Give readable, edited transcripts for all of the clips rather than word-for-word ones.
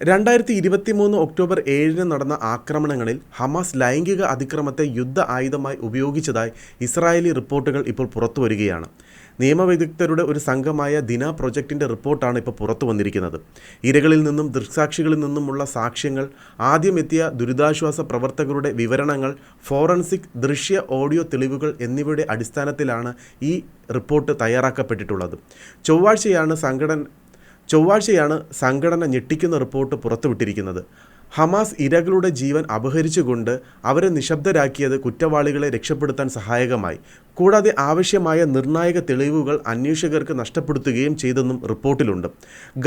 2023 October 7 നടന്ന ആക്രമണങ്ങളിൽ Hamas ലൈംഗിക അതിക്രമത്തെ യുദ്ധ ആയുധമായി ഉപയോഗിച്ചതായി ഇസ്രായേലി റിപ്പോർട്ടുകൾ ഇപ്പോൾ പുറത്തുവരികയാണ്. നിയമവിദഗ്ധരുടെ ഒരു സംഘമായ ദിന പ്രൊജക്റ്റിൻ്റെ റിപ്പോർട്ടാണ് ഇപ്പോൾ പുറത്തു വന്നിരിക്കുന്നത്. ഇരകളിൽ നിന്നും ദൃക്സാക്ഷികളിൽ നിന്നുമുള്ള സാക്ഷ്യങ്ങൾ, ആദ്യം എത്തിയ ദുരിതാശ്വാസ പ്രവർത്തകരുടെ വിവരണങ്ങൾ, ഫോറൻസിക് ദൃശ്യ ഓഡിയോ തെളിവുകൾ എന്നിവയുടെ അടിസ്ഥാനത്തിലാണ് ഈ റിപ്പോർട്ട് തയ്യാറാക്കപ്പെട്ടിട്ടുള്ളത്. ചൊവ്വാഴ്ചയാണ് സംഘടന ഞെട്ടിക്കുന്ന റിപ്പോർട്ട് പുറത്തുവിട്ടിരിക്കുന്നത്. ഹമാസ് ഇരകളുടെ ജീവൻ അപഹരിച്ചുകൊണ്ട് അവരെ നിശബ്ദരാക്കിയത് കുറ്റവാളികളെ രക്ഷപ്പെടുത്താൻ സഹായകമായി. കൂടാതെ ആവശ്യമായ നിർണായക തെളിവുകൾ അന്വേഷകർക്ക് നഷ്ടപ്പെടുത്തുകയും ചെയ്തെന്നും റിപ്പോർട്ടിലുണ്ട്.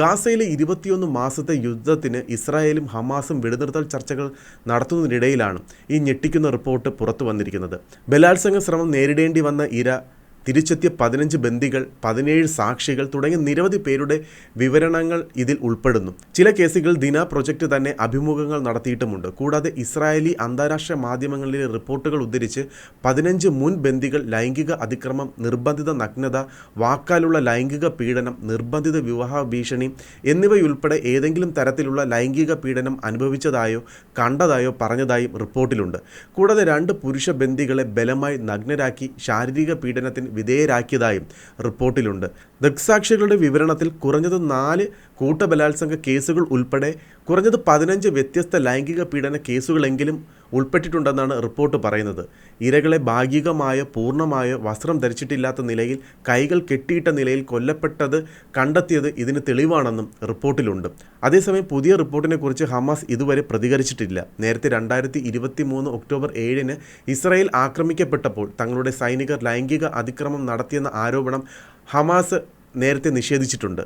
ഗാസയിലെ 21 മാസത്തെ യുദ്ധത്തിന് ഇസ്രായേലും ഹമാസും വെടിനിർത്തൽ ചർച്ചകൾ നടത്തുന്നതിനിടയിലാണ് ഈ ഞെട്ടിക്കുന്ന റിപ്പോർട്ട് പുറത്തു വന്നിരിക്കുന്നത്. ബലാത്സംഗ ശ്രമം നേരിടേണ്ടി വന്ന ഇര, തിരിച്ചെത്തിയ 15 ബന്ദികൾ, 17 സാക്ഷികൾ തുടങ്ങിയ നിരവധി പേരുടെ വിവരണങ്ങൾ ഇതിൽ ഉൾപ്പെടുന്നു. ചില കേസുകൾ ദിന പ്രൊജക്റ്റ് തന്നെ അഭിമുഖങ്ങൾ നടത്തിയിട്ടുമുണ്ട്. കൂടാതെ ഇസ്രായേലി അന്താരാഷ്ട്ര മാധ്യമങ്ങളിലെ റിപ്പോർട്ടുകൾ ഉദ്ധരിച്ച് 15 മുൻ ബന്ദികൾ ലൈംഗിക അതിക്രമം, നിർബന്ധിത നഗ്നത, വാക്കാലുള്ള ലൈംഗിക പീഡനം, നിർബന്ധിത വിവാഹ ഭീഷണി എന്നിവയുൾപ്പെടെ ഏതെങ്കിലും തരത്തിലുള്ള ലൈംഗിക പീഡനം അനുഭവിച്ചതായോ കണ്ടതായോ പറഞ്ഞതായും റിപ്പോർട്ടിലുണ്ട്. കൂടാതെ 2 പുരുഷ ബന്ദികളെ ബലമായി നഗ്നരാക്കി ശാരീരിക പീഡനത്തിന് വിധേയരാക്കിയതായും റിപ്പോർട്ടിലുണ്ട്. ദൃക്സാക്ഷികളുടെ വിവരണത്തിൽ കുറഞ്ഞത് 4 കൂട്ടബലാത്സംഗ കേസുകൾ ഉൾപ്പെടെ കുറഞ്ഞത് 15 വ്യത്യസ്ത ലൈംഗിക പീഡന കേസുകളെങ്കിലും ഉൾപ്പെട്ടിട്ടുണ്ടെന്നാണ് റിപ്പോർട്ട് പറയുന്നത്. ഇരകളെ ഭാഗികമായോ പൂർണ്ണമായോ വസ്ത്രം ധരിച്ചിട്ടില്ലാത്ത നിലയിൽ, കൈകൾ കെട്ടിയിട്ട നിലയിൽ കൊല്ലപ്പെട്ടത് കണ്ടെത്തിയത് ഇതിന് തെളിവാണെന്നും റിപ്പോർട്ടിലുണ്ട്. അതേസമയം പുതിയ റിപ്പോർട്ടിനെക്കുറിച്ച് ഹമാസ് ഇതുവരെ പ്രതികരിച്ചിട്ടില്ല. നേരത്തെ 2023 ഒക്ടോബർ 7 ഇസ്രായേൽ ആക്രമിക്കപ്പെട്ടപ്പോൾ തങ്ങളുടെ സൈനികർ ലൈംഗിക അതിക്രമം നടത്തിയെന്ന ആരോപണം ഹമാസ് നേരത്തെ നിഷേധിച്ചിട്ടുണ്ട്.